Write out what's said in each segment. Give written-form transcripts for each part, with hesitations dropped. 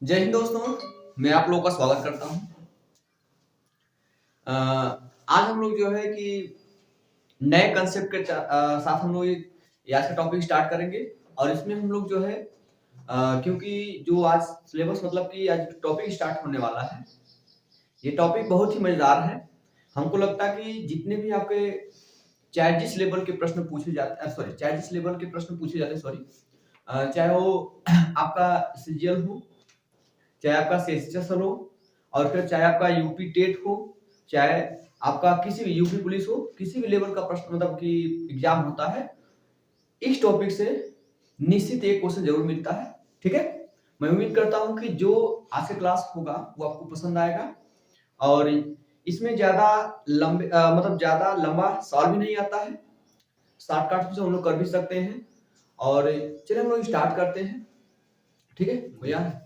जय हिंद दोस्तों, मैं आप लोगों का स्वागत करता हूं। आज हम लोग जो है कि नए कंसेप्ट के साथ हम लोग ये आज का टॉपिक स्टार्ट करेंगे और इसमें हम लोग जो है क्योंकि जो आज सिलेबस मतलब कि आज टॉपिक स्टार्ट होने वाला है, ये टॉपिक बहुत ही मजेदार है। हमको लगता है कि जितने भी आपके चाहे जिस लेवल के प्रश्न पूछे जाते हैं, चाहे जिस लेवल के प्रश्न पूछे जाते हैं, चाहे वो आपका सीजीएल हो, चाहे आपका सेशनल हो, और फिर चाहे आपका यूपी टेट हो, चाहे आपका किसी भी यूपी पुलिस हो, किसी भी लेवल का प्रश्न मतलब कि एग्जाम होता है, इस टॉपिक से निश्चित एक क्वेश्चन जरूर मिलता है। ठीक है, मैं उम्मीद करता हूं कि जो आज का क्लास होगा वो आपको पसंद आएगा और इसमें ज्यादा मतलब ज्यादा लंबा सवाल भी नहीं आता है, शॉर्टकट से हम लोग कर भी सकते हैं। और चलिए हम लोग स्टार्ट करते हैं। ठीक है भैया,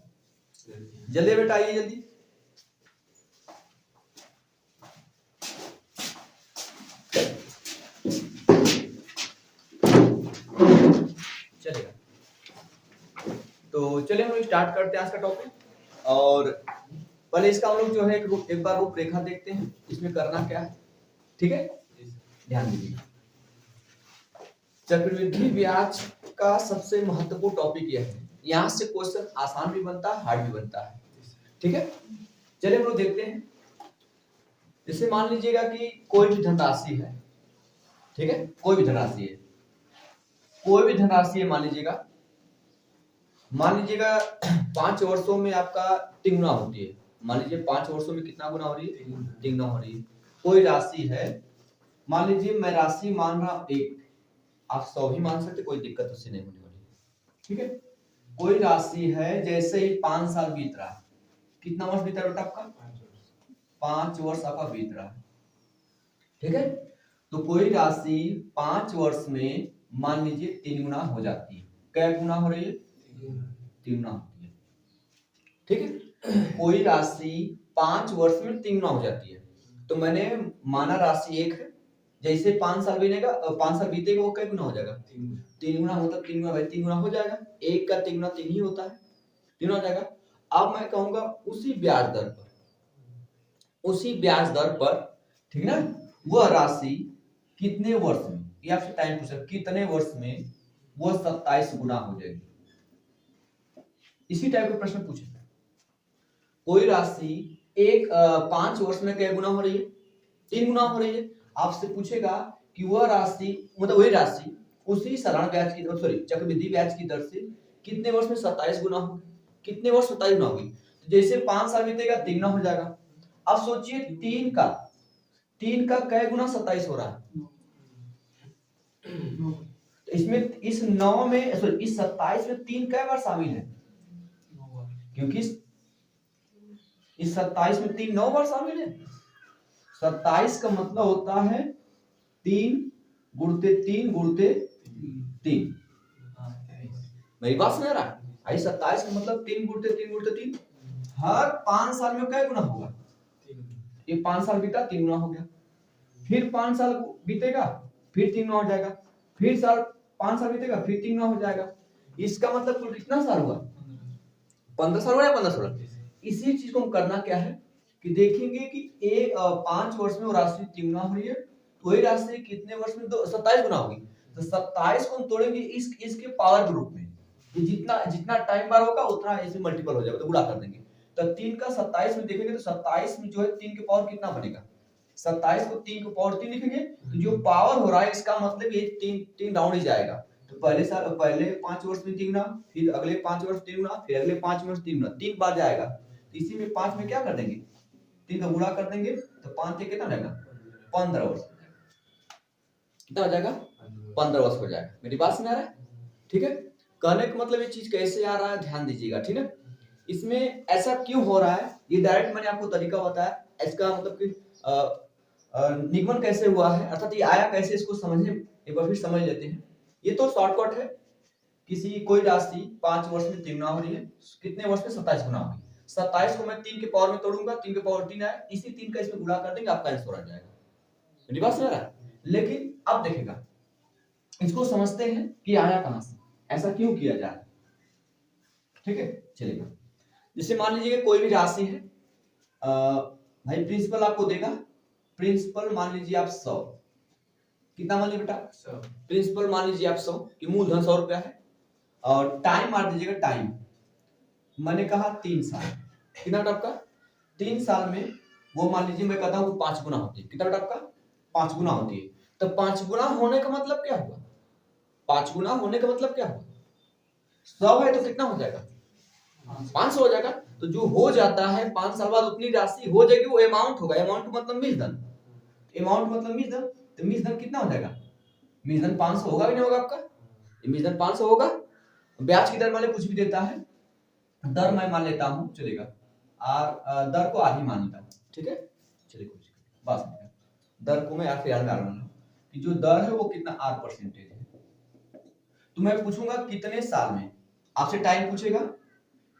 जल्दी बेटा आइए जल्दी। चलेगा, तो चलिए हम लोग स्टार्ट करते हैं आज का टॉपिक। और पहले इसका हम लोग जो है एक बार रूपरेखा देखते हैं, इसमें करना क्या है। ठीक है, ध्यान दीजिए। चक्रवृद्धि ब्याज का सबसे महत्वपूर्ण टॉपिक यह है, यहाँ से क्वेश्चन आसान भी बनता है, हार्ड भी बनता है। ठीक है, चलिए हम लोग देखते हैं। जैसे मान लीजिएगा कि कोई भी धनराशि है। ठीक है, कोई भी धनराशि है, कोई भी धनराशि है, मान लीजिएगा 5 वर्षों में आपका 3 गुना होती है। मान लीजिए 5 वर्षों में कितना गुना हो रही है? 3 गुना हो रही है। कोई राशि है, मान लीजिए मैं राशि मान रहा 1, आप 100 भी मान सकते, कोई दिक्कत उससे नहीं होने वाली। ठीक है, कोई राशि है, जैसे ही 5 साल बीत रहा है, कितना वर्ष बीता बेटा आपका? 5 वर्ष आपका बीत रहा है। ठीक है, तो कोई राशि 5 वर्ष में मान लीजिए 3 गुना हो जाती है। क्या गुना हो रही है? 3 गुना होती है। ठीक है, कोई राशि 5 वर्ष में 3 गुना हो जाती है। तो मैंने माना राशि 1 है, जैसे 5 साल बीतेगा, 5 साल बीतेगा, वो क्या गुना हो जाएगा? 3 गुना मतलब 3 गुना भाई 3 गुना हो जाएगा। 1 का 3 गुना 3 ही होता है, 3 हो जाएगा। अब मैं कहूंगा उसी ब्याज दर पर, उसी ब्याज दर पर, ठीक ना, वह राशि कितने वर्ष में, ये आपसे टाइम पूछा, कितने वर्ष में वह 27 गुना हो जाएगी। इसी टाइप के प्रश्न पूछे। कोई राशि 5 वर्ष में क्या गुना हो रही है? 3 गुना हो रही है। आपसे पूछेगा कि वह राशि मतलब वही राशि उसी साधारण ब्याज की चक्रवृद्धि ब्याज की दर से कितने वर्ष में 27 गुना होगी? कितने वर्ष 27 गुना होगी? तो जैसे 5 साल बीतेगा 3 गुना हो जाएगा। अब सोचिए 3 का कै गुना 27 हो रहा है? तो इसमें इस 9 में इस 27 में 3 कै बार शामिल है? क्योंकि इस 27 में 3 9 बार शामिल है। 27 का मतलब होता है 3 गुणते 3 गुणते 3। मेरी बात समझ रहा है? आई 27 का मतलब 3 गुणते 3 गुणते 3। हर 5 साल में क्या गुना होगा? ये 5 साल बीता 3 गुना हो गया, फिर 5 साल बीतेगा फिर 3 गुना हो जाएगा, फिर 5 साल बीतेगा फिर 3 गुना हो जाएगा। इसका मतलब कुल कितना साल हुआ? 15 साल हुआ या 15 साल? इसी चीज को हम करना क्या है कि देखेंगे कि 5 वर्ष में वो राशि 3 गुना हो रही है, तो वही राशि कितने वर्ष में 27 गुना होगी। तो 27 को हम तोड़ेंगे इसके पावर के रूप में, कि जितना जितना टाइम बार होगा उतना ऐसे मल्टीपल हो जाएगा, तो गुणा कर देंगे। तो 3 का 27 में देखेंगे तो 27 में जो है 3 के पावर कितना बनेगा? 27 को 3 को पावर 3 लिखेंगे, तो जो पावर हो रहा है इसका मतलब ये 3 राउंड ही जाएगा। तो पहले 5 वर्ष में 3 गुना, फिर अगले 5 वर्ष 3 गुना, फिर अगले 5 वर्ष 3 गुना, 3 बार जाएगा। तो इसी में 5 में क्या कर देंगे? 3 का गुणा कर देंगे, तो 5 से कितना रहेगा? 15 वर्ष। कितना हो जाएगा? 15 वर्ष हो जाएगा। मेरी बात सुना रहा है? ठीक है, कहने का मतलब ये चीज कैसे आ रहा है ध्यान दीजिएगा। ठीक है, इसमें ऐसा क्यों हो रहा है, ये डायरेक्ट मैंने आपको तरीका बताया, इसका मतलब कि निगमन कैसे हुआ है, अर्थात ये आया कैसे, इसको समझने एक बार फिर समझ लेते हैं। ये तो शॉर्टकट है, किसी कोई राशि 5 वर्ष में 3 गुना हो रही है, कितने वर्ष में 27 गुना होगी। 27 को मैं 3 के पावर में तोड़ूंगा, 3 के पावर 3 आए, इसी 3 का इसमें गुणा कर देंगे, आपका आंसर आ जाएगा। मेरी बात समझ रहा है? लेकिन अब देखेगा, इसको समझते हैं कि आया कहां से, ऐसा क्यों किया जा रहा है। ठीक है, चलिए जैसे मान लीजिए कोई भी राशि है, भाई प्रिंसिपल आपको देगा, प्रिंसिपल मान लीजिए आप 100, कितना मान लीजिए बेटा 100, प्रिंसिपल मान लीजिए आप 100 कि मूलधन 100 रुपया है, और टाइम मार दीजिएगा, टाइम मैंने कहा 3 साल, कितना बेटा आपका 3 साल में वो मान लीजिए मैं कहता हूँ 5 गुना होती है, कितना बेटा आपका 5 गुना होती है। तो 5 गुना होने का मतलब क्या हुआ, 5 गुना होने का मतलब क्या हुआ, 100 है तो कितना हो जाएगा 500 हो जाएगा। तो जो हो जाता है 5 साल बाद उतनी राशि हो जाएगी, वो अमाउंट होगा, अमाउंट मतलब मूलधन, अमाउंट मतलब मूलधन, तो मूलधन कितना हो जाएगा, मूलधन 500 होगा कि नहीं होगा आपका, मूलधन 500 होगा। ब्याज की दर वाले कुछ भी देता है, दर मैं मान लेता हूं चलेगा, दर को आधी मान लेता हूं, ठीक है चलिए कुछ बस, दर को मैं याद में आ रहा हूं कि जो दर है वो कितना 8% है। तो मैं पूछूंगा कितने साल में, आपसे टाइम पूछेगा,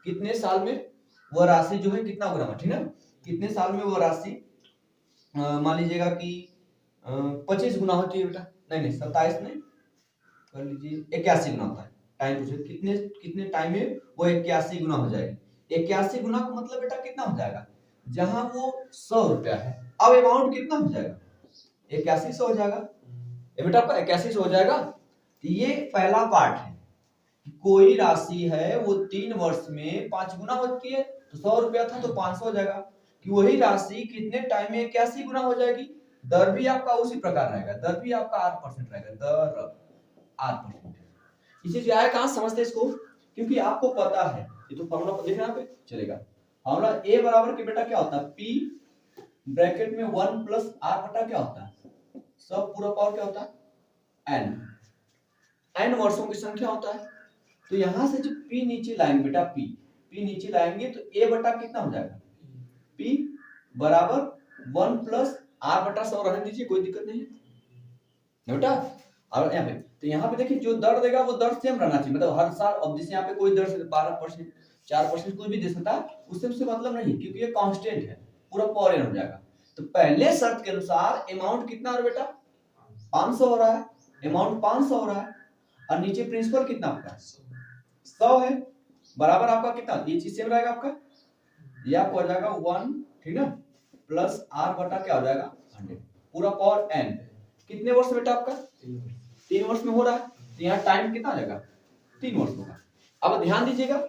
कितने साल में वह राशि जो है कितना गुना, ठीक है, कितने साल में वह राशि मान लीजिएगा कि 25 गुना होती है बेटा, नहीं 27 में कर लीजिए 81 गुना होता है, टाइम पूछे कितने कितने टाइम में वो 81 गुना हो जाएगी। 81 गुना का मतलब बेटा कितना हो जाएगा, जहां वो 100 रुपया है, अब अमाउंट कितना हो जाएगा 8100 हो जाएगा, ये बेटा आपका 8100 हो जाएगा। तो ये पहला पार्ट है, कोई राशि है वो 3 वर्ष में 5 गुना होती है, तो 100 रुपया था तो 500 हो जाएगा, कि वही राशि कितने टाइम में 81 गुना हो जाएगी। दर भी आपका उसी प्रकार रहेगा, दर भी आपका 8% रहेगा, दर 8%। इसे जो है कहां समझते इसको, क्योंकि आपको पता है, ये तो फॉर्मूला को देखना पे चलेगा, फॉर्मूला ए बराबर के बेटा क्या होता है, पी ब्रैकेट में 1 प्लस आर बटा क्या होता है, सब पूरा पावर क्या होता है एन, एन वर्षों की संख्या होता है। तो यहां से जो p नीचे लाएंगे बेटा, p नीचे लाएंगे तो a बटा कितना हो जाएगा, p बराबर 1 प्लस r बटा 100 रहने दीजिए, कोई दिक्कत नहीं है बेटा। और यहाँ पे तो यहाँ पे देखिए जो दर देगा वो दर सेम रहना चाहिए, मतलब हर साल, अब जैसे यहाँ पे कोई दर से 12% 4% कुछ भी दे सकता है, उससे मतलब नहीं, क्योंकि ये कांस्टेंट है, पूरा पावर एन हो जाएगा। तो पहले शर्त के अनुसार अमाउंट कितना है बेटा 500 हो रहा है, अमाउंट 500 हो रहा है, और नीचे प्रिंसिपल कितना आपका 100 है, बराबर आपका कितना, ये चीज सेम रहेगा आपका, ये आपको हो जाएगा 1, ठीक ना, प्लस आर बटा क्या हो जाएगा 100, पूरा पावर एन, कितने वर्ष बेटा आपका 3 वर्ष में हो रहा है, तो यहाँ टाइम कितना आ जाएगा 3 वर्ष होगा। अब ध्यान दीजिएगा,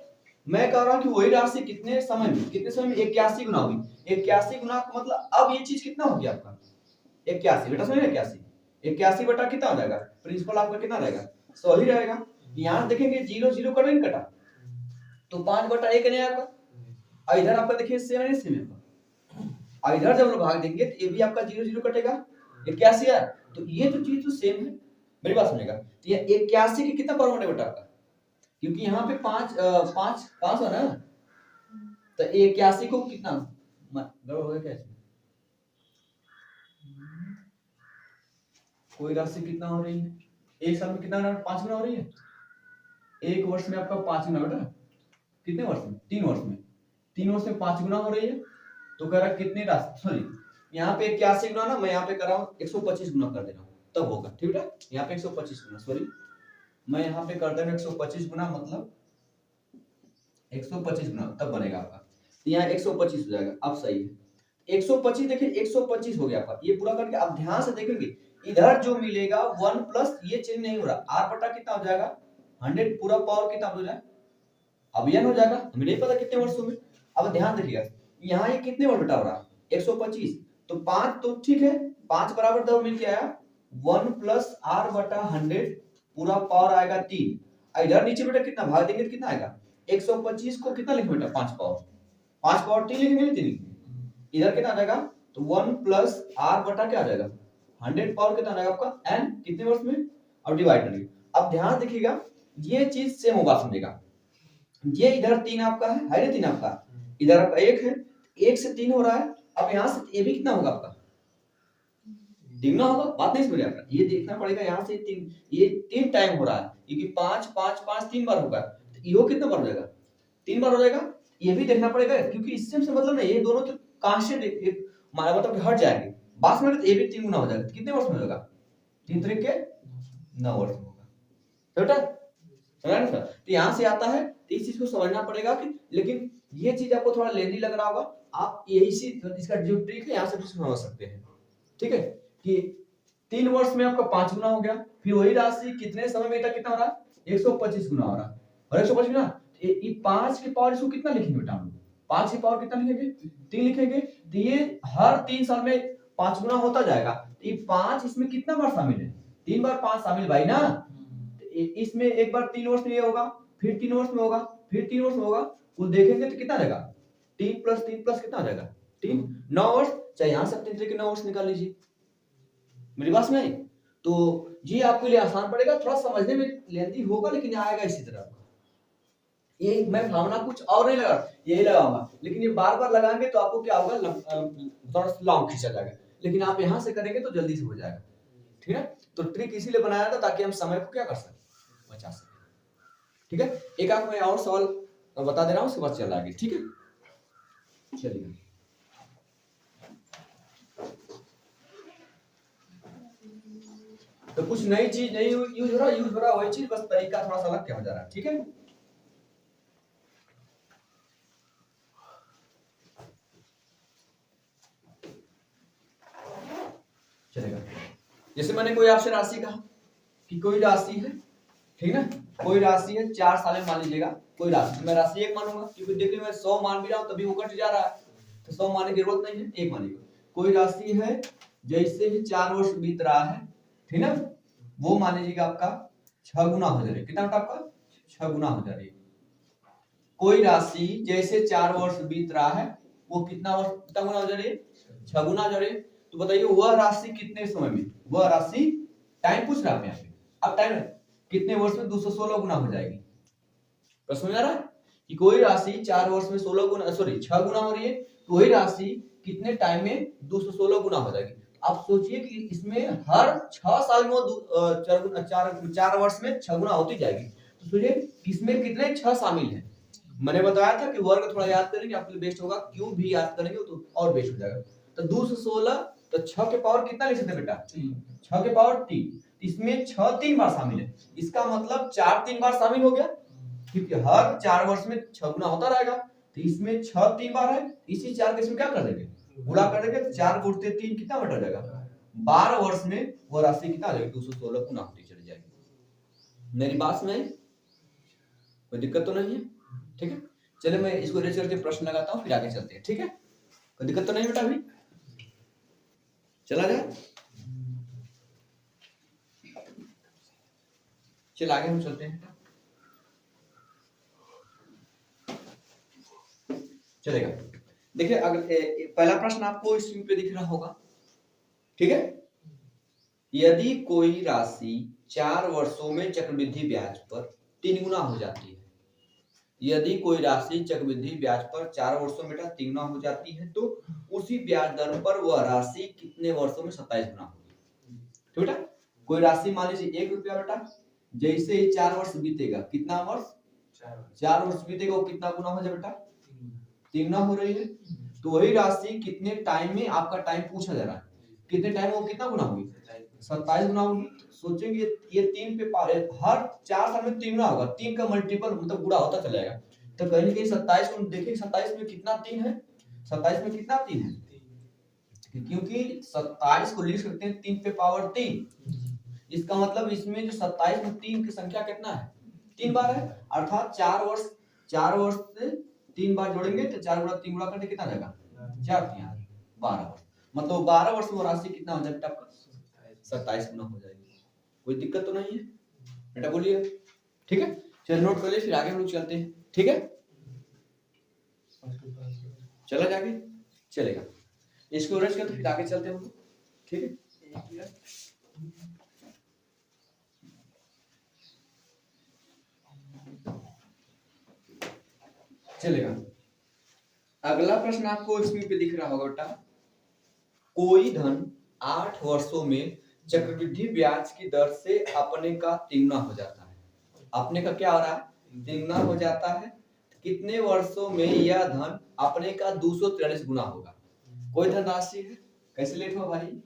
मैं कह रहा हूं कि वही राशि कितने समय में 81 गुना होगी, 81 गुना का मतलब अब ये चीज कितना हो गया आपका 81 बेटा, समझ 81 बटा कितना हो जाएगा, प्रिंसिपल आपका कितना रहेगा 100 ही रहेगा। यहाँ देखेंगे 0 0 कटा नहीं कटा, तो 5 बटा 1 नहीं आपका, और इधर आपका देखिए सेम है, सेम है, और इधर जब हम भाग देंगे तो ये भी आपका 0 0 कटेगा, 81 है, तो ये तो चीज तो सेम है, मेरी बात सुनिएगा। तो ये 81 की कितना पावर बेटा आपका, क्योंकि यहाँ पे 5 है ना, तो 81 को कितना गड़बड़ हो गया क्या, कोई राशि कितना हो रही है, एक साल में कितना 5 गुना हो रही है, एक वर्ष में आपका 5 गुना बेटा, कितने वर्ष में 3 वर्ष में, 3 वर्ष में 5 गुना हो रही है, तो कह रहा कितनी राशि, सॉरी यहाँ पे 81 गुना ना, मैं यहाँ पे कर रहा हूँ 125 गुना कर दे रहा हूँ, तब होगा, ठीक है, यहाँ पे 125 गुना, सॉरी मैं यहाँ पे कर दे रहा हूँ 125 गुना, मतलब 125 गुना तब बनेगा आपका, तो यहाँ 125 हो जाएगा, अब सही है 125, देखिए 125 हो गया आपका, ये पूरा करके आप ध्यान से देखेंगे इधर जो मिलेगा 1 प्लस ये चेंज नहीं हो रहा, r बटा कितना हो जाएगा 100, पूरा पावर कितना हो जाएगा, अब n हो जाएगा, हमें नहीं पता कितने वर्षों में। अब ध्यान देखिएगा यहाँ ये कितने वर्ष बेटा हो रहा है 125, तो 5 तो ठीक है, 5 बराबर दर मिल के आया 1 प्लस r बटा 100, पूरा पावर आएगा 3, इधर नीचे बेटा कितना भाग देंगे तो कितना आएगा 125 को कितना लिखेंगे बेटा 5 पावर 3 लिखेंगे, 3 लिखेंगे, इधर कितना आ जाएगा, तो 1 प्लस r बटा क्या आ जाएगा 100 पावर कितना आएगा आपका n, कितने वर्ष में, अब डिवाइड करिए। अब ध्यान देखिएगा ये चीज सेम होगा, समझेगा, ये इधर 3 आपका है ना 3 आपका, इधर आपका 1 है, 1 से 3 हो रहा है, अब यहाँ से ये भी कितना होगा आपका दिगना होगा, बात नहीं समझ आपका, ये देखना पड़ेगा, यहाँ से 3, ये 3 टाइम हो रहा है, क्योंकि 5 5 5 3 बार होगा, तो ये कितना बार हो जाएगा 3 बार हो जाएगा, ये भी देखना पड़ेगा, क्योंकि इससे मतलब नहीं, ये दोनों तो कांस्टेंट मतलब हट जाएंगे, बात में तो ये भी 3 गुना हो जाएगा, कितने वर्ष में होगा 3 3 के 9 वर्ष में होगा, बेटा समझा ना। तो यहाँ से आता है तो इस चीज को समझना पड़ेगा कि, लेकिन ये चीज आपको थोड़ा लेंदी लग रहा होगा, आप यही चीज, इसका जो ट्रिक है यहाँ से समझ सकते हैं। ठीक है, कि 3 वर्ष में आपका 5 गुना हो गया, फिर वही राशि कितने समय में कितना हो रहा है, 125 गुना हो रहा है। और 125 गुना, ये 5 की पावर इसको कितना लिखेंगे बेटा हम लोग, 5 की पावर कितना लिखेंगे, 3 लिखेंगे। तो ये हर 3 साल में 5 गुना होता जाएगा। तो ये 5 इसमें कितना बार शामिल है, 3 बार 5 शामिल भाई ना। इसमें एक बार 3 वर्ष में ये होगा, फिर 3 वर्ष में होगा, फिर 3 वर्ष में होगा, कुल देखेंगे तो कितना जाएगा, 3 प्लस 3 प्लस कितना जाएगा 3, 9 वर्ष। चाहे यहाँ सकते हैं, 9 वर्ष निकाल लीजिए, मेरी बात में। तो ये आपके लिए आसान पड़ेगा, थोड़ा समझने में लेंथी होगा लेकिन आएगा इसी तरह। ये मैं भावना कुछ और नहीं लगा, यही लगाऊंगा, लेकिन ये बार बार लगाएंगे तो आपको क्या होगा, थोड़ा लॉन्ग खींचा जाएगा, लेकिन आप यहाँ से करेंगे तो जल्दी से हो जाएगा। ठीक है, तो ट्रिक इसीलिए बनाया था ताकि हम समय को क्या कर सकें, बचा सकें। ठीक है, एक आप मैं और सवाल बता दे रहा हूँ, उसके बाद चल आगे। ठीक है, चलिए। तो कुछ नई चीज नहीं यूज हो रहा वही चीज, बस तरीका थोड़ा सा अलग क्या हो जा रहा है। ठीक है, चलेगा। जैसे मैंने कोई आपसे राशि कहा कि कोई राशि है, ठीक ना, कोई राशि है 4 साल में, मान लीजिएगा कोई राशि, तो मैं राशि 1 मानूंगा, क्योंकि देखिए मैं 100 मान भी रहा हूं तभी वो घट जा रहा है, तो 100 मानने की जरूरत नहीं है, 1 मानिएगा। कोई राशि है जैसे ही 4 वर्ष बीत रहा है, ठीक ना, वो मान लीजिएगा आपका 6 गुना हो जा रही है। कितना होता आपका, 6 गुना हो जा रही है। कोई राशि जैसे 4 वर्ष बीत रहा है, वो कितना वर्ष, कितना गुना हो जा रही है, 6 गुना हो जा रही है। तो बताइए वह राशि कितने समय में, वह राशि, टाइम पूछ रहा है यहाँ पे, अब टाइम कितने वर्ष में 216 गुना हो जाएगी। प्रश्न समझ आ रहा है कि कोई राशि 4 वर्ष में 16 गुना, सॉरी 6 गुना हो रही है, तो वही राशि कितने टाइम में 216 गुना हो जाएगी। आप सोचिए कि इसमें हर 6 साल में 4 वर्ष में 6 गुना होती जाएगी। तो सोचिए किसमें कितने 6 शामिल हैं। मैंने बताया था कि वर्ग थोड़ा याद करेंगे आपके लिए बेस्ट होगा, क्यों भी याद करेंगे तो और बेस्ट हो जाएगा। तो 216, तो 6 के पावर कितना लिख सकते बेटा, 6 के पावर 3, इसमें 6 3 बार शामिल है, इसका मतलब 4 3 बार शामिल हो गया, क्योंकि हर 4 वर्ष में 6 गुना होता रहेगा, तो इसमें 6 3 बार है, इसी 4 के इसमें क्या कर देंगे, गुणा कर देंगे, तो 4 गुणते 3 कितना बटा जाएगा, 12 वर्ष में वो राशि कितना आ जाएगी, 216 गुना होती चली जाएगी। मेरी बात में कोई दिक्कत तो नहीं है। ठीक है, चलिए मैं इसको रेज करके प्रश्न लगाता हूँ, फिर आगे चलते हैं। ठीक है, कोई दिक्कत तो नहीं बेटा, अभी चला जाए, चल आगे हम चलते हैं। चलेगा, देखिए अगर पहला प्रश्न आपको स्क्रीन पे दिख रहा होगा। ठीक है, यदि कोई राशि 4 वर्षों में चक्रवृद्धि ब्याज पर 3 गुना हो जाती है, यदि कोई राशि चक्रवृद्धि ब्याज पर 4 वर्षों में 3 गुना हो जाती है, तो उसी ब्याज दर पर वह राशि कितने वर्षों में 27 गुना होगी। ठीक है, कोई राशि मान लीजिए 1 रुपया बेटा, जैसे ही 4 वर्ष बीतेगा, कितना वर्ष, 4 वर्ष बीतेगा, वो कितना गुना हो जाए बेटा, 3 गुना हो रही है। तो वही राशि कितने टाइम में, आपका टाइम पूछा जा रहा है, कितने टाइम वो कितना गुना होगी, 27 गुना होगी। सोचेंगे ये 3 पे हर 4 साल में 3 गुना होगा, 3 का मल्टीपल मतलब गुणा होता चलेगा, तो कहीं ना कहीं 27 को देखिए, 27 में कितना 3 है, 27 में कितना 3 है, क्योंकि 27 को लिख सकते हैं 3 पे पावर 3, इसका मतलब इसमें जो 27 में 3 की संख्या कितना है, 3 बार है, अर्थात 4 वर्ष से 3 बार जोड़ेंगे तो 4 गुणा 3 गुणा करके कितना जाएगा, 4 3 12 वर्ष, मतलब 12 वर्ष में राशि कितना हो जाएगा आपका, 27 गुना हो जाएगी। कोई दिक्कत तो नहीं है बेटा, बोलिए। ठीक है, चलिए नोट कर लिए, फिर आगे हम लोग चलते हैं। ठीक है, चला जाके चलेगा, इसको रेस्ट करते फिर आगे चलते हैं हम लोग। ठीक है, चलेगा। अगला प्रश्न आपको स्क्रीन पे दिख रहा होगा बेटा, कोई धन 8 वर्षों में चक्रवृद्धि ब्याज की दर से अपने का 3 गुना हो जाता है, अपने का क्या हो रहा है, 3 गुना हो जाता है, कितने वर्षों में यह धन अपने का 243 गुना होगा। कोई धनराशि है, कैसे लेट हो भाई,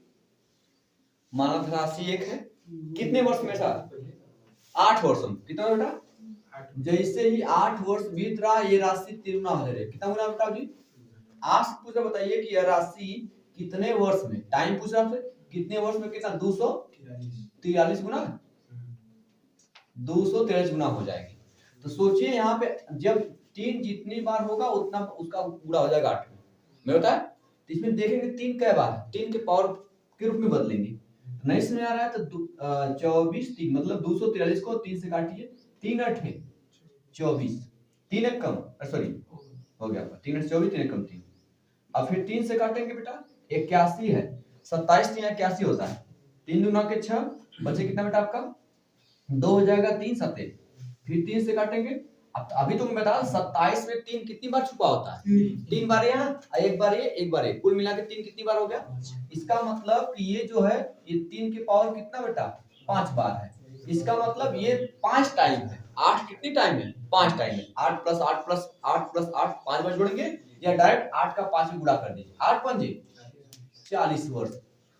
मानव धनराशि 1 है, कितने वर्ष में था, 8 वर्षों में, कितना बेटा जैसे ही 8 वर्ष बीत रहा ये राशि 3 गुना हो जा रही है। कितना गुना बताओ जी? आप पूछ रहे बताइए कि यह राशि कितने वर्ष में, टाइम पूछ रहा आपसे, कितने वर्ष में कितना 243 गुना 243 गुना हो जाएगी। तो सोचिए यहाँ पे जब 3 जितनी बार होगा उतना उसका पूरा हो जाएगा 8 में होता है। तो इसमें देखेंगे 3 कै बार 3 के पावर के रूप में बदलेंगे। नहीं समझ आ रहा है तो 24 3 मतलब 243 को 3 से काटिए, 3 8 है 24, 3 एक कम सॉरी हो गया 3 8 24 3 एक कम 3। अब फिर 3 से काटेंगे बेटा 81 है, 27 3 81 होता है, 3 दूना के 6 बचे कितना बेटा आपका 2 हो जाएगा 3 7 फिर 3 से काटेंगे। अब अभी तुम बता 27 में 3 कितनी बार छुपा होता है 3 बार यहाँ एक बार ये एक बार ये कुल मिला के 3 कितनी बार हो गया। इसका मतलब कि ये जो है ये 3 के पावर कितना बेटा 5 बार है। इसका मतलब ये 5 टाइम है। 8 कितनी टाइम है 5 टाइम है। 8 प्लस 8 प्लस 8 प्लस 8 5 बार जोड़ेंगे या डायरेक्ट 8 का 5 में गुणा कर दीजिए 8 5 40 वर्ष।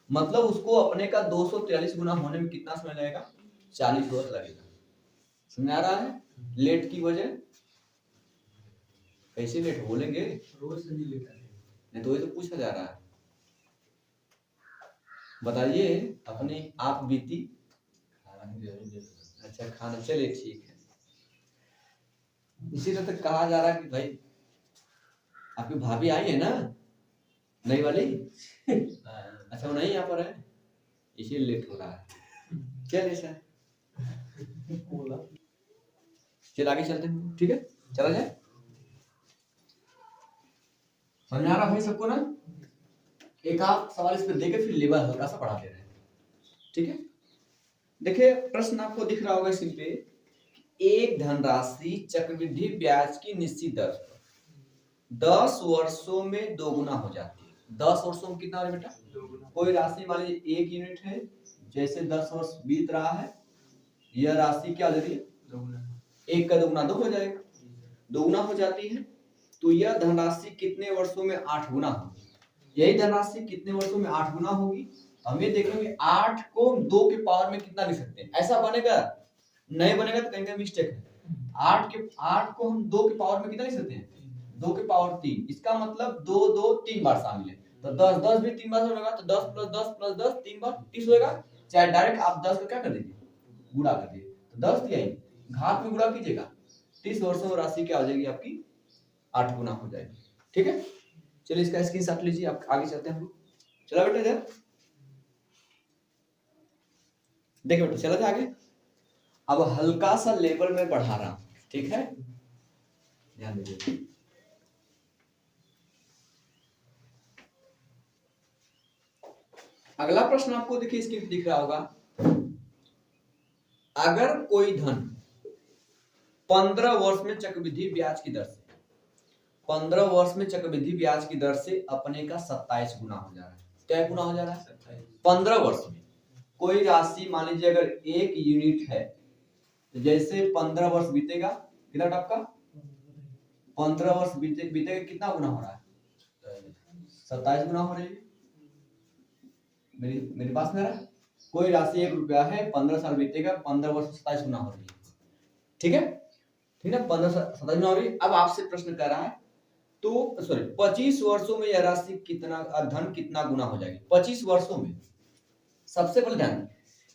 मतलब उसको अपने का 243 गुना होने में कितना समय लगेगा 40 वर्ष लगेगा। समझ आ रहा है। लेट की वजह कैसे लेट बोलेंगे रोज से नहीं लेट नहीं तो ये तो पूछा जा रहा है। बताइए अपने आप बीती। अच्छा खाना चले ठीक है। इसीलिए तो कहा जा रहा है कि भाई आपकी भाभी आई है ना नई वाली अच्छा वो नहीं यहाँ पर है इसीलिए लेट हो रहा है। चलिए सर चल आगे चलते हैं ठीक है चला जाए। समझ आ रहा भाई सबको ना। एक आप सवाल इस पे देके फिर लेवल हल्का सा बढ़ा दे रहे हैं ठीक है। देखिए प्रश्न आपको दिख रहा होगा इस पे एक धनराशि चक्रवृद्धि ब्याज की निश्चित दर 10 वर्षों में 2 गुना हो जाती है। 10 वर्षों में कितना हो बेटा कोई राशि मान लीजिए 1 यूनिट है जैसे 10 वर्ष बीत रहा है यह राशि क्या हो रही है 1 का 2 गुना 2 हो जाएगा 2 गुना हो जाती है। तो यह धनराशि कितने वर्षों में 8 गुना होगी। यही धनराशि कितने वर्षों में 8 गुना होगी। हम ये देखेंगे 8 को 2 के पावर में कितना लिख सकते हैं। ऐसा बनेगा नहीं बनेगा तो कहीं मिस्टेक है। 8 को हम 2 के पावर में कितना लिख सकते हैं 2 के पावर 3। इसका मतलब 2 2 3 बार शामिल है तो 10 10 भी 3 बार होगा तो 10 प्लस 10 प्लस 10 3 बार 30 होगा। चाहे डायरेक्ट आप 10 का क्या कर दीजिए गुणा कर दीजिए तो 10 दिया ही घात में गुणा कीजिएगा 30 वर्षों में राशि क्या हो जाएगी आपकी 8 गुना हो जाएगी ठीक है। चलिए इसका स्क्रीनशॉट लीजिए आप आगे चलते हैं हम लोग। चला बेटा इधर देखिए बेटा चला जाए आगे। अब हल्का सा लेवल में बढ़ा रहा हूं ठीक है ध्यान दीजिए। अगला प्रश्न आपको देखिए स्क्रीन दिख रहा होगा। अगर कोई धन 15 वर्ष में चक्रवृद्धि ब्याज की दर से 15 वर्ष में चक्रवृद्धि ब्याज की दर से अपने का 27 गुना हो जा रहा है। क्या गुना हो जा रहा है 15 वर्ष में। कोई राशि मान लीजिए अगर 1 यूनिट है तो जैसे 15 वर्ष बीतेगा कितना आपका 15 वर्ष बीतेगा कितना गुना हो रहा है 27 गुना हो रही है। मेरी पास में रहा कोई राशि 1 रुपया है 15 साल बीतेगा 15 वर्ष 27 गुना हो रही है ठीक है 15 27 गुना हो रही है। अब आपसे प्रश्न कर रहा है तो सॉरी 25 वर्षों में यह राशि कितना धन कितना गुना हो जाएगी 25 वर्षों में। सबसे पहले ध्यान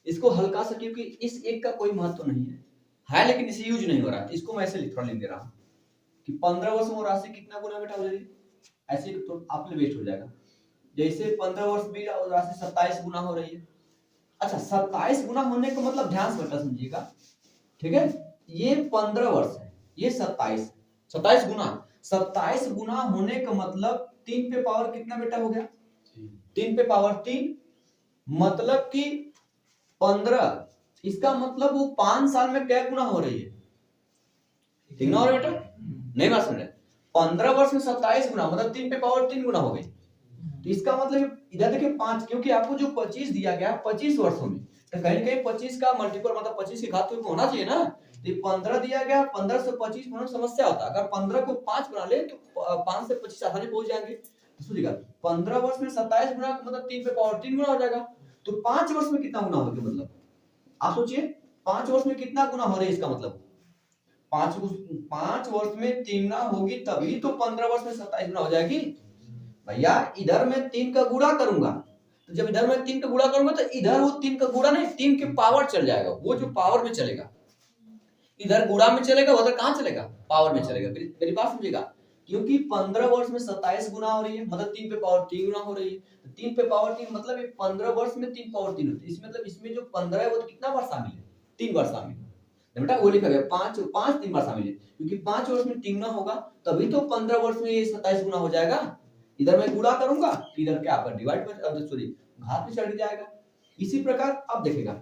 इसको हल्का सा क्योंकि इस एक का कोई महत्व नहीं है लेकिन इसे यूज नहीं हो रहा है इसको मैं ऐसे लिख दे रहा हूँ कि 15 वर्षों में राशि कितना गुना बेटा हो जाएगी ऐसे तो आप वेस्ट हो जाएगा। जैसे 15 वर्ष भी राशि 27 गुना हो रही है। अच्छा 27 गुना होने का मतलब ध्यान से बेटा समझिएगा ठीक है। ये 15 वर्ष है ये 27 गुना होने का मतलब 3 पे पावर कितना बेटा हो गया 3 पे पावर 3 मतलब कि 15 इसका मतलब वो 5 साल में क्या गुना हो रही है ठीक ना हो बेटा नहीं बात सुन रहे 15 वर्ष में 27 गुना मतलब 3 पे पावर 3 गुना हो गई। तो इसका मतलब इधर देखिए 5 क्योंकि आपको जो 25 दिया गया 25 वर्षों में तो कहीं ना कहीं 25 का मल्टीपल मतलब 25 की घात तो होना चाहिए ना। तो 15 दिया गया 15 से 25 में समस्या होता अगर 15 को 5 बना ले तो 5 से 25 आसानी पहुंच जाएंगे। तो सोचिएगा 15 वर्ष में 27 गुना मतलब 3 पे पावर 3 गुना हो जाएगा। तो 5 वर्ष में कितना गुना हो गया मतलब आप सोचिए 5 वर्ष में कितना गुना हो रहा है इसका मतलब 5 वर्ष में 3 गुना होगी तभी तो 15 वर्ष में 27 गुना हो जाएगी। भैया इधर मैं 3 का गुणा करूंगा, तो जब इधर मैं 3 का गुणा करूंगा तो इधर वो 3 का गुणा नहीं 3 के पावर चल जाएगा, वो जो पावर में चलेगा, इधर गुणा में चलेगा उधर कहां चलेगा, पावर में चलेगा। मेरी बात समझिएगा, क्योंकि 15 वर्ष में 27 गुना हो रही है, मतलब 3 पे पावर 3 गुना हो रही है, तो 3 पे पावर 3 मतलब ये 15 वर्ष में 3 पावर 3 होती है। इसमें मतलब इसमें जो 15 है वो कितना बार शामिल है, 3 बार शामिल है बेटा, वो लिखा गया 5 3 बार शामिल है, क्योंकि 5 वर्ष में 3 गुना होगा तभी तो 15 वर्ष में ये 27 गुना हो जाएगा। इधर मैं गुणा करूंगा, इधर क्या आपका डिवाइड पर सॉरी घात में चढ़ जाएगा। इसी प्रकार अब देखेगा,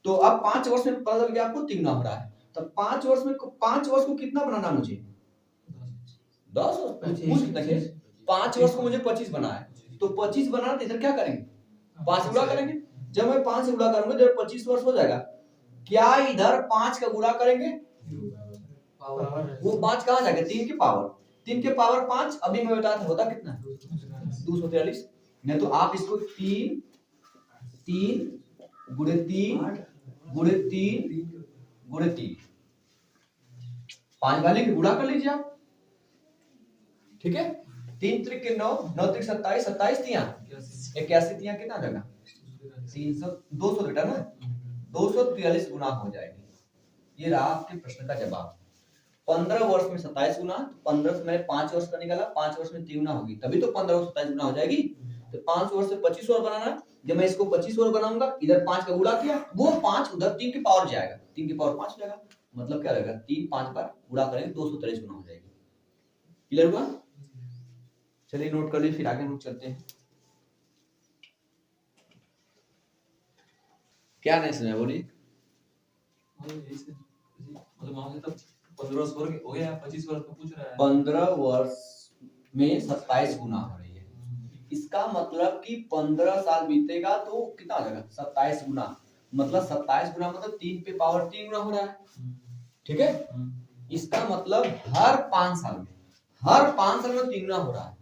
तो अब 5 वर्ष में पता चल गया आपको 3 गुना हो रहा है, तो 5 वर्ष में 5 वर्ष को कितना बनाना मुझे 10 वर्ष कितना है 5 वर्ष को मुझे 25 बनाना है, तो 25 बनाना तो इधर क्या करेंगे 5 से गुणा करेंगे। जब मैं 5 से गुणा करूंगा जब 25 वर्ष हो जाएगा, क्या इधर 5 का गुणा करेंगे वो 5 कहां जाएगा 3 की पावर, 3 के पावर 5 अभी मैं बताया था होता कितना 243, नहीं तो आप इसको 3 गुणे 3 गुणे 3 गुणे 3 5 वाले की गुणा कर लीजिए आप, ठीक है। 3 त्रिक के 9 9 त्रिक 27 27 तिया 81 तिया कितना जाएगा 300 200 बेटा ना 243 गुना हो जाएगी। ये रहा आपके प्रश्न का जवाब। 15 वर्ष में 27 गुना, 15 से मैंने 5 वर्ष का निकाला, 5 वर्ष में 3 गुना होगी तभी तो 15 वर्ष 27 गुना हो जाएगी। तो 5 वर्ष से 25 और बनाना, जब मैं इसको 25 और बनाऊंगा इधर 5 का गुणा किया, वो 5 उधर 3 की पावर जाएगा, 3 की पावर 5 हो जाएगा, मतलब क्या रहेगा 3 5 बार गुणा करेंगे 243 गुना हो जाएगी। क्लियर हुआ? चलिए नोट कर लीजिए, फिर आगे हम चलते हैं। क्या नहीं सुना बोलिए। मतलब मान लीजिए तब 15 वर्ष हो गया 25 वर्ष का पूछ रहा है, 15 वर्ष में 27 गुना हो रही है, इसका मतलब कि 15 साल बीतेगा तो कितना हो जाएगा 27 गुना, मतलब 27 गुना मतलब 3 पे पावर 3 गुना हो रहा है, ठीक है। इसका मतलब हर 5 साल में 3 गुना हो रहा है,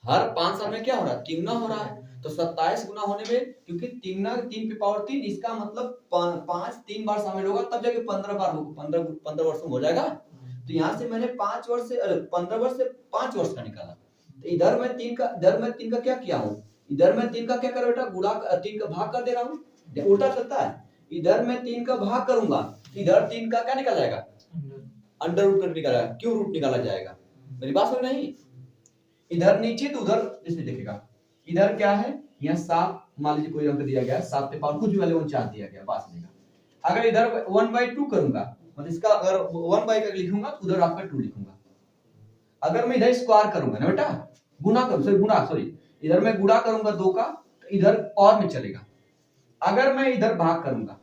हर 5 साल में क्या हो रहा है 3 गुना हो रहा है। तो 27 गुना होने में, क्योंकि 3 पे पावर 3, इसका मतलब 5 3 बार शामिल होगा तब जाके 15 बार होगा, 15 वर्ष में हो जाएगा। तो यहाँ से मैंने 5 वर्ष से 15 वर्ष से 5 वर्ष का निकाला, तो इधर मैं 3 का क्या किया हूँ, इधर मैं 3 का क्या कर बेटा गुणा 3 का भाग कर दे रहा हूँ, उल्टा चलता है। इधर मैं 3 का भाग करूंगा, इधर 3 का क्या निकल जाएगा अंडर रूट कर निकाला, क्यों रूट निकाला जाएगा, मेरी बात समझ नहीं। इधर नीचे तो उधर इसमें देखेगा, इधर क्या है यहाँ 7 मान लीजिए कोई अंक दिया गया 7 पे पावर कुछ भी वैल्यू 4 दिया गया, बात समझेगा। अगर इधर 1/2 करूंगा, मतलब इसका अगर 1/2 लिखूंगा तो उधर आपका 2 लिखूंगा। अगर मैं इधर स्क्वायर करूंगा ना बेटा, सॉरी इधर मैं गुणा करूंगा 2 का, तो इधर और में चलेगा। अगर मैं इधर भाग करूंगा,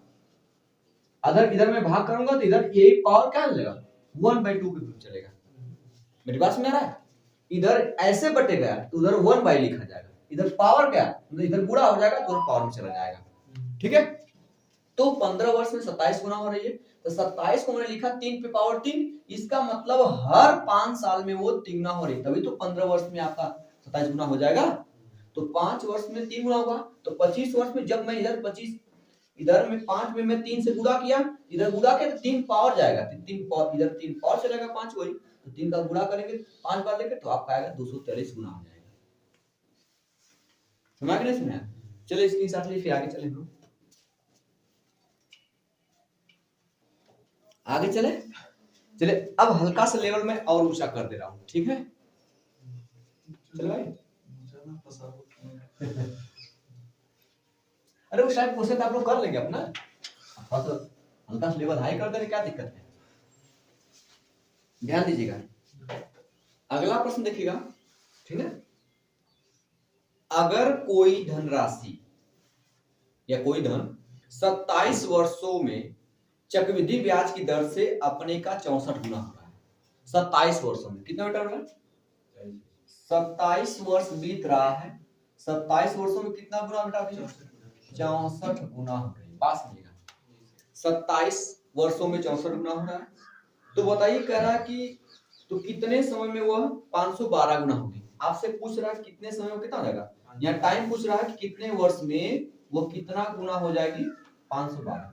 अगर इधर मैं भाग करूंगा तो इधर यही पावर क्या चलेगा 1/2 के रूप चलेगा, मेरी बात समझ आ रहा है। इधर ऐसे बटेगा तो उधर 1/2 लिखा जाएगा, इधर पावर क्या मतलब इधर गुणा हो जाएगा तो पावर में चला जाएगा, ठीक है। तो 15 वर्ष में 27 गुना हो रही है, तो 27 को मैंने लिखा 3 पे पावर 3, इसका मतलब हर 5 साल में वो 3 गुना हो रही है, तभी तो 15 वर्ष में आपका 27 गुना हो जाएगा। तो 5 वर्ष में 3 गुना होगा, तो 25 वर्ष में जब मैं इधर 25 इधर में 5 में मैं 3 से गुणा किया, इधर गुणा किया तो 3 पावर जाएगा, 3 पावर इधर 3 पावर चलेगा 5 वही, तो 3 का गुणा करेंगे 5 बार लेके तो आपका आएगा 243 गुना हो जाएगा। समझ गए नहीं समझा? चलिए इसके साथ लिए फिर आगे चले हम लोग, आगे चले। चले अब हल्का सा लेवल में और ऊंचा कर दे रहा हूं, ठीक है। चलो भाई अरे वो शायद क्वेश्चन आप लोग कर लेंगे अपना, तो हल्का सा लेवल हाई कर दे रहे, क्या दिक्कत है। ध्यान दीजिएगा, अगला प्रश्न देखिएगा, ठीक है। अगर कोई धनराशि या कोई धन 27 वर्षों में चक्रवृद्धि ब्याज की दर से अपने का 64 गुना हो रहा है, 27 वर्षों में कितना बेटा हो रहा है 27 वर्ष बीत रहा है, 27 वर्षों में कितना गुना बेटा 64 गुना हो रही है, बात समझिएगा। 27 वर्षों में 64 गुना हो रहा है, तो बताइए कह रहा है कि तो कितने समय में वह 512 गुना होगी। आपसे पूछ रहा है कितने समय में कितना हो जाएगा, यहाँ टाइम पूछ रहा है कि कितने वर्ष में वो कितना गुना हो जाएगी 512।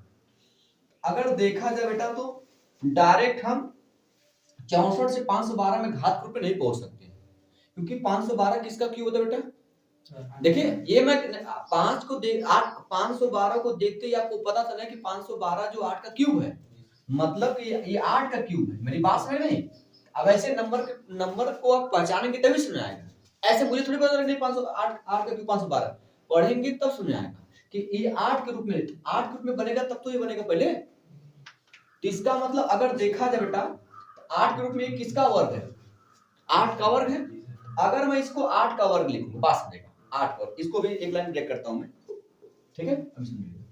अगर देखा जाए बेटा तो डायरेक्ट हम 64 से 512 में घात रूप में नहीं पहुंच सकते, क्योंकि 512 किसका क्यूब होता है बेटा? देखिए ये मैं 512 को देखते ही आपको पता चला कि 512 जो 8 का क्यूब है, मतलब कि ये 8 का क्यूब है। मेरी बात समझ नहीं? अब ऐसे नंबर को आप पहचानेंगे तभी समझ आएगा। ऐसे मुझे थोड़ी पता नहीं 508 8 का क्यूब 512, पढ़ेंगे तब समझ आएगा कि ये 8 के रूप में बनेगा, तब तो ये बनेगा पहले। तो इसका मतलब अगर देखा जाए बेटा 8 के रूप में किसका वर्ग है? 8 का वर्ग है। अगर मैं इसको 8 का वर्ग लिखूं, बात समझेगा 8 वर्ग, इसको भी एक लाइन ब्रेक करता हूं मैं, ठीक है? अब समझिए,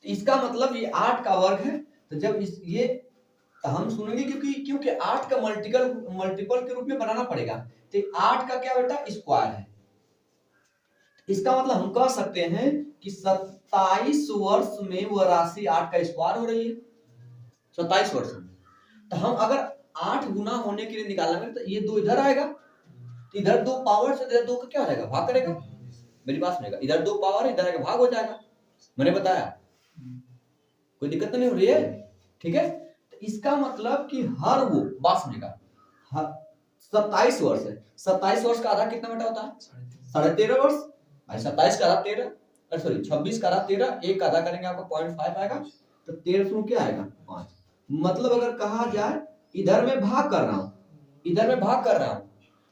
तो इसका मतलब ये 8 का वर्ग है। तो जब ये तो हम सुनेंगे क्योंकि 8 का मल्टीपल के रूप में बनाना पड़ेगा, तो 8 का क्या बेटा? स्क्वायर है। इसका मतलब हम कह सकते हैं कि 27 वर्ष में वह राशि 8 का स्क्वायर हो रही है, 27 वर्ष में। तो हम अगर 8 गुना होने के लिए निकालेंगे तो ये 2 इधर आएगा, तो इधर 2 पावर से इधर 2 का क्या हो जाएगा? भाग करेगा। मेरी बात सुनेगा, इधर 2 पावर इधर आएगा, भाग हो जाएगा। मैंने बताया, कोई दिक्कत नहीं हो रही है, ठीक है? तो इसका मतलब कि हर वो बात सुनेगा, 27 वर्ष है, 27 वर्ष का आधा कितना बेटा होता है? 13.5 वर्ष। 27 का आधा 13, सॉरी 26 का आधा 13, एक आधा करेंगे आपका 0.5 आएगा, तो 13 क्या आएगा? 5। मतलब अगर कहा जाए इधर मैं भाग कर रहा हूं,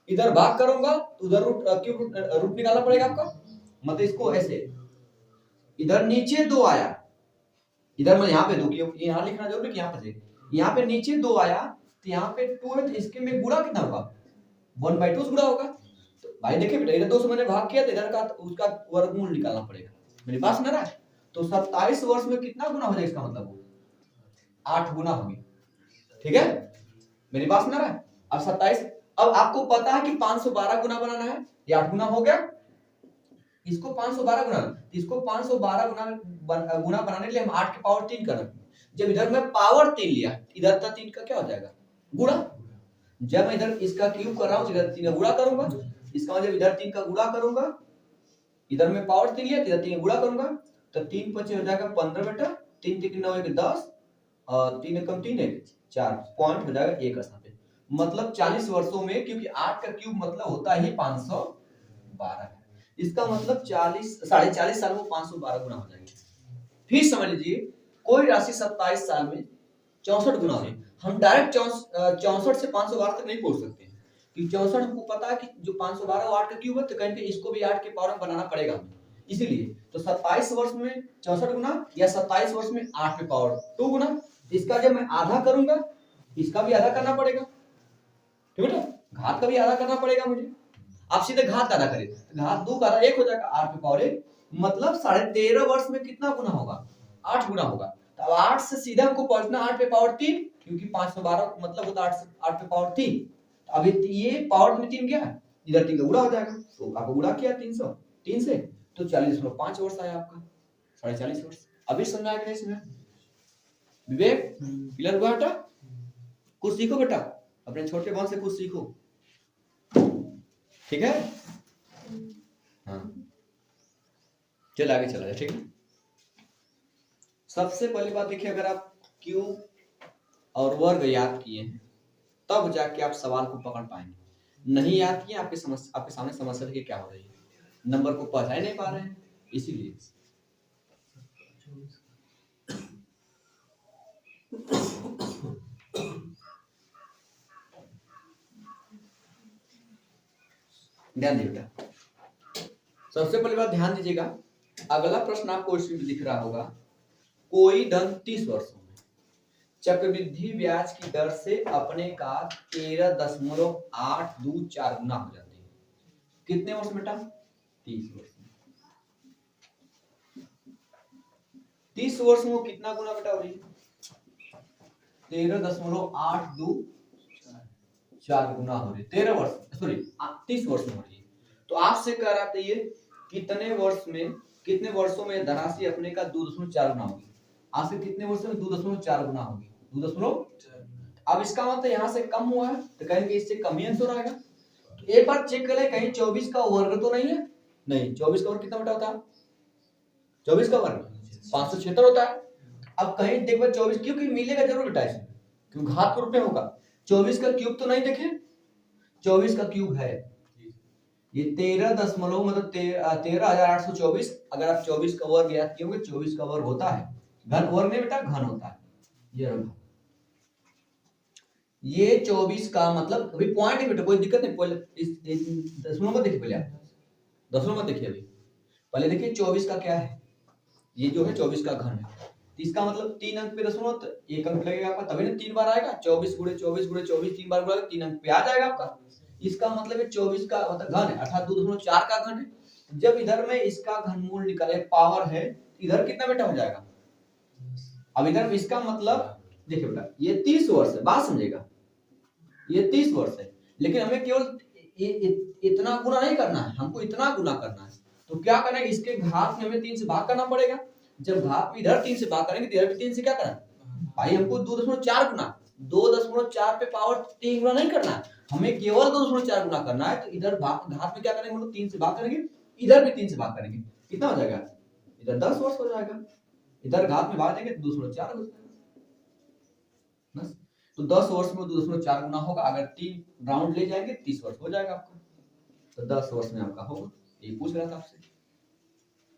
इधर भाग करूंगा तो उधर रूट निकालना पड़ेगा आपका। मतलब इसको ऐसे, इधर नीचे 2 आया, इधर मैं यहाँ पे 2 यहाँ लिखना जरूरी कि यहाँ पे यहाँ पे नीचे 2 आया, तो यहाँ पे 2 है, तो इसके में गुणा कितना होगा? 1/2 गुणा होगा। तो भाई देखिए बेटा, इधर 2 से मैंने भाग किया, तो इधर का उसका वर्गमूल निकालना पड़ेगा। मेरी बात सुन रहा है? तो 27 वर्ष में कितना गुना हो जाएगा? इसका मतलब 8 गुना होगी, ठीक है? मेरी बात सुन रहा है? अब 27, अब आपको पता है कि 512 गुना बनाना है, ये 8 गुना हो गया। इसको 512 गुना, इसको 512 गुना बनाने के लिए हम 8 के पावर 3 कर रहे हैं। जब इधर मैं पावर 3 लिया, इधर का 3 का क्या हो जाएगा? गुणा। जब मैं इधर इसका क्यूब कर रहा हूं, इधर 3 का गुणा करूंगा, इसका मतलब इधर 3 का गुणा करूंगा, इधर मैं पावर 3 लिया, इधर 3 का गुणा करूंगा, तो 3 5 हो जाएगा 15 बेटा, 3 3 9 1 10, और 3 कम 3 1 4, पॉइंट हो जाएगा 1 स्थान पे। मतलब 40 वर्षों में, क्योंकि 8 का क्यूब मतलब होता ही 512, इसका मतलब 40 साल में 512 गुना हो जाएगी। फिर समझ लीजिए कोई राशि 27 साल में 64 गुना हुई। हम डायरेक्ट 64 से 512 तक नहीं पहुंच सकते, क्योंकि 64 हमको पता है कि जो 512 8 का क्यूब है, तो कहेंगे इसको भी 8 के पावर में बनाना पड़ेगा, इसीलिए तो 27 वर्ष में 64 गुना या 27 वर्ष में 8 के पावर 2 गुना। इसका जब मैं आधा करूंगा, इसका भी आधा करना पड़ेगा, ठीक है? घात का भी आधा करना पड़ेगा मुझे। आप सीधे घात आधा करें, घात 2 का आधा 1 हो जाएगा, 8 के पावर 1, मतलब 13.5 वर्ष में कितना गुना होगा? 8 गुना होगा। तो 8 से सीधा हमको पहुंचना 8 पे पावर 3, क्योंकि 512 मतलब होता है 8 पे पावर 3। अभी ये पावर में 3 गया, इधर 3 का गुणा हो जाएगा, तो आपको गुणा किया 3 से, तो 40.5 वर्ष आया आपका, 40.5 वर्ष। अभी समझ आया कि नहीं समझा? विवेक क्लियर हुआ बेटा? कुछ सीखो बेटा, अपने छोटे भाई से कुछ सीखो, ठीक है? हाँ, चल आगे चला जाए, ठीक है? सबसे पहली बात देखिए, अगर आप क्यूब और वर्ग याद किए हैं तब जाके आप सवाल को पकड़ पाएंगे। नहीं याद किए, आपके सामने समस्या देखिए क्या हो रही है, नंबर को पहुंचा नहीं पा रहे हैं, इसीलिए ध्यान दीजिएगा। सबसे पहली बात ध्यान दीजिएगा, अगला प्रश्न आपको इसमें दिख रहा होगा, कोई धन 30 वर्षों में चक्रवृद्धि ब्याज की दर से अपने का 13.824 गुना हो जाती है। कितने वर्ष बेटा? 30 वर्ष में। 30 वर्ष में कितना गुना बेटा हो रही है? 13.824 गुना हो रही है। 13 वर्ष, सॉरी 30 वर्ष में हो रही है। तो आपसे कह रहा था ये कितने वर्षों में धनराशि अपने का 2.4 गुना होगी? आपसे कितने वर्षों में 2.4 गुना होगी? 2.4। अब इसका मतलब यहाँ से कम हुआ है, तो कहेंगे इससे कम ही आंसर आएगा। तो एक बार चेक कर ले, कहीं 24 का वर्ग तो नहीं है? नहीं, 24 का वर्ग कितना बेटा होता है? 24 का वर्ग 576 होता है। अब कहीं देखो 24, क्योंकि मिलेगा जरूर बेटा इसमें, क्योंकि घात के रूप में होगा। 24 का क्यूब तो नहीं देखे, 24 का क्यूब है ये 13 दशमलव मतलब 13,824। अगर आप 24 का वर्ग याद किए होंगे, 24 का वर्ग होता है घन, वर्ग नहीं बेटा घन होता है। ये रहा, ये 24 का मतलब अभी पॉइंट है बेटा, कोई दिक्कत नहीं। पहले इस दशमलव मत देखिए, पहले आप दशमलव मत देखिए, अभी पहले देखिए 24 का क्या है। ये जो है 24 का घन है, तो इसका मतलब 3 अंक पे दशमलव, तो 1 अंक लगेगा आपका, तभी ना 3 बार आएगा। 24 गुणे 24 गुणे 24 3 बार गुणा 3 अंक पे आ जाएगा आपका। इसका मतलब है 24 का मतलब घन है, अर्थात 2.4 का घन है। जब इधर में इसका घनमूल निकाले, पावर है, इधर कितना बेटा हो जाएगा। अब इधर इसका मतलब देखिए बेटा, ये 30 वर्ष है, बात समझेगा, ये 30 वर्ष है, लेकिन हमें केवल इतना गुना नहीं करना है, हमको इतना गुना करना है। तो क्या करना है, इसके घात में हमें 3 से भाग करना पड़ेगा। जब घात में इधर 3 से भाग करेंगे तो इधर भी 3 से क्या करना भाई, हमको 2.4 गुना, 2.4 पे पावर 3 गुना नहीं करना है, हमें केवल 2.4 गुना करना है। तो इधर घात में क्या करेंगे, हम लोग 3 से भाग करेंगे, इधर भी 3 से भाग करेंगे, कितना हो जाएगा, इधर 10 वर्ष हो जाएगा। इधर घात में भाग देंगे तो 2.4 हो जाएगा बस। तो 10 वर्ष में 2.4 गुना होगा, अगर 3 राउंड ले जाएंगे 30 वर्ष हो जाएगा आपका। तो 10 वर्ष में आपका होगा। ये पूछ रहा था आपसे,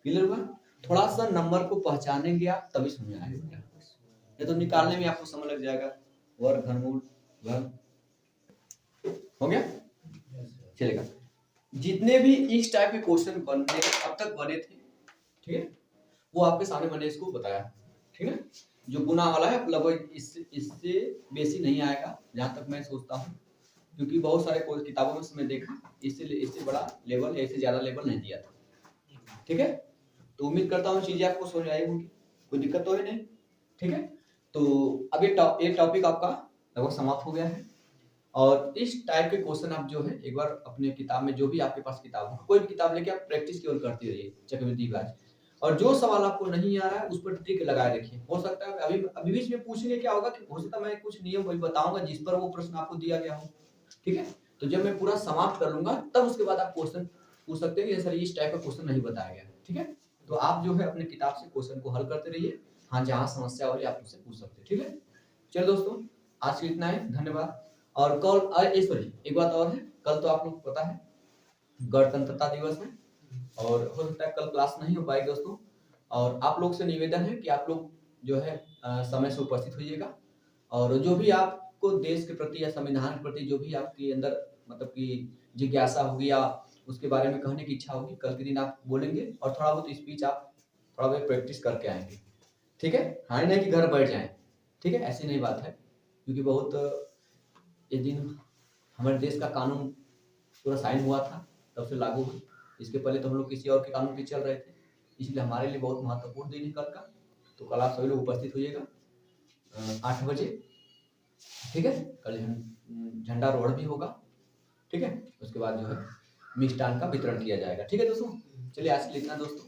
क्लियर हुआ। थोड़ा सा नंबर को पहचानेंगे आप तभी समझ में आएगा, ये तो निकालने में आपको समय लग जाएगा। वर्ग घनमूल घन हो गया, चलेगा। जितने भी इस टाइप के क्वेश्चन बनने अब तक बने थे, ठीक है, वो आपके सामने मैंने इसको बताया, ठीक है। जो गुना वाला है लगभग इससे बेसी नहीं आएगा जहां तक मैं सोचता हूँ, क्योंकि बहुत सारे किताबों में मैं देखा इससे बड़ा लेवल या इससे ज्यादा लेवल नहीं दिया था, ठीक है। तो उम्मीद करता हूँ चीजें आपको समझ आई होंगी, कोई दिक्कत तो है नहीं, ठीक है। तो अब ये टॉपिक आपका लगभग समाप्त हो गया है। और इस टाइप के क्वेश्चन आप जो है एक बार अपने किताब में, जो भी आपके पास किताब हो, कोई भी किताब लेके आप प्रैक्टिस केवल करते रहिए चक्रवृद्धि ब्याज। और जो सवाल आपको नहीं आ रहा है उस पर टिक लगाए रखिए। हो सकता है अभी बीच में पूछेंगे, क्या होगा कि हो सकता है मैं कुछ नियम वही बताऊंगा जिस पर वो प्रश्न आपको दिया गया हो, ठीक है। तो जब मैं पूरा समाप्त कर लूंगा तब उसके बाद आप क्वेश्चन पूछ सकते हैं कि सर इस टाइप का क्वेश्चन नहीं बताया गया, ठीक है। तो आप जो है अपने किताब से क्वेश्चन को हल करते रहिए, हाँ जहाँ समस्या हो रही है आप मुझसे पूछ सकते हैं, ठीक है। चलो दोस्तों, आज के इतना है, धन्यवाद। और कल सॉरी एक बात और है, कल तो आप लोग को पता है गणतंत्रता दिवस है, और हो सकता है कल क्लास नहीं हो पाएगी दोस्तों। और आप लोग से निवेदन है कि आप लोग जो है समय से उपस्थित होइएगा, और जो भी आपको देश के प्रति या संविधान के प्रति जो भी आपके अंदर मतलब कि जिज्ञासा होगी या उसके बारे में कहने की इच्छा होगी, कल के दिन आप बोलेंगे, और थोड़ा बहुत स्पीच आप थोड़ा बहुत प्रैक्टिस करके आएंगे, ठीक है। हाँ नहीं कि घर बैठ जाएं, ठीक है, ऐसी नहीं बात है, क्योंकि बहुत ये दिन हमारे देश का कानून पूरा साइन हुआ था तब से लागू हुई, इसके पहले तो हम लोग किसी और के कानून पे चल रहे थे, इसलिए हमारे लिए बहुत महत्वपूर्ण दिन है कल का। तो कल आप सभी लोग उपस्थित होइएगा 8 बजे, ठीक है। कल झंडारोहण भी होगा, ठीक है। उसके बाद जो है मिष्ठान का वितरण किया जाएगा, ठीक है दोस्तों। चलिए आज के लिए इतना दोस्तों।